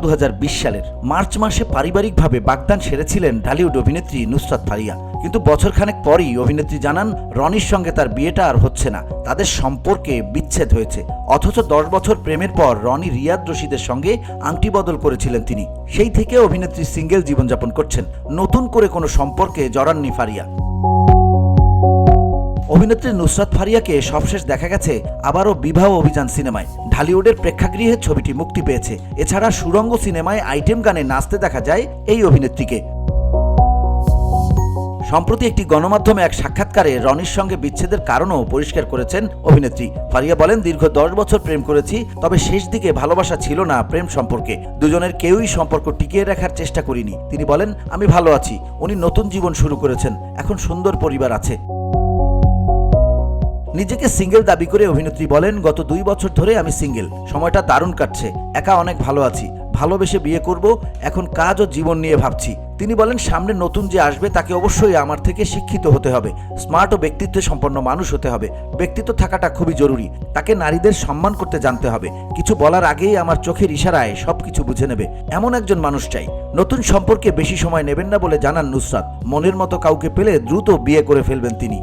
2020 সালের মার্চ মাসে পারিবারিকভাবে বাগদান সেরেছিলেন ঢালিউড অভিনেত্রী নুসরাত ফারিয়া। কিন্তু বছরখানেক পরই অভিনেত্রী জানান রনির সঙ্গে তার বিয়েটা আর হচ্ছে না, তাদের সম্পর্কে বিচ্ছেদ হয়েছে। অথচ 10 বছর প্রেমের পর রনি রিয়াদ রশিদের সঙ্গে আংটি বদল করেছিলেন তিনি। সেই থেকে অভিনেত্রী সিঙ্গেল জীবনযাপন করছেন, নতুন করে কোনো সম্পর্কে জড়াননি ফারিয়া। অভিনেত্রী নুসরাত ফারিয়াকে সবশেষ দেখা গেছে আবারও বিবাহ অভিযান সিনেমায়। ঢালিউডের প্রেক্ষাগৃহে ছবিটি মুক্তি পেয়েছে। এছাড়া সুরঙ্গ সিনেমায় আইটেম গানে নাচতে দেখা যায় এই অভিনেত্রীকে। সম্প্রতি একটি গণমাধ্যমে এক সাক্ষাৎকারে রনির সঙ্গে বিচ্ছেদের কারণও পরিষ্কার করেছেন অভিনেত্রী। ফারিয়া বলেন, দীর্ঘ 10 বছর প্রেম করেছি, তবে শেষ দিকে ভালোবাসা ছিল না প্রেম সম্পর্কে। দুজনের কেউই সম্পর্ক টিকিয়ে রাখার চেষ্টা করিনি। তিনি বলেন, আমি ভালো আছি, উনি নতুন জীবন শুরু করেছেন, এখন সুন্দর পরিবার আছে। নিজেকে সিঙ্গেল দাবি করে অভিনেত্রী বলেন, গত 2 বছর ধরে আমি সিঙ্গেল, সময়টা দারুণ কাটছে, একা অনেক ভালো আছি, ভালোবেসে বিয়ে করব, এখন কাজ ও জীবন নিয়ে ভাবছি। তিনি বলেন, সামনে নতুন যে আসবে তাকে অবশ্যই আমার থেকে শিক্ষিত হতে হবে, স্মার্ট ও ব্যক্তিত্বে সম্পন্ন মানুষ হতে হবে। ব্যক্তিত্ব থাকাটা খুবই জরুরি, তাকে নারীদের সম্মান করতে জানতে হবে, কিছু বলার আগেই আমার চোখের ইশারায় সবকিছু বুঝে নেবে, এমন একজন মানুষ চাই। নতুন সম্পর্কে বেশি সময় নেবেন না বলে জানান নুসরাত। মনের মতো কাউকে পেলে দ্রুত বিয়ে করে ফেলবেন তিনি।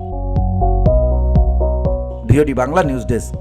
VOD Bangla news desk.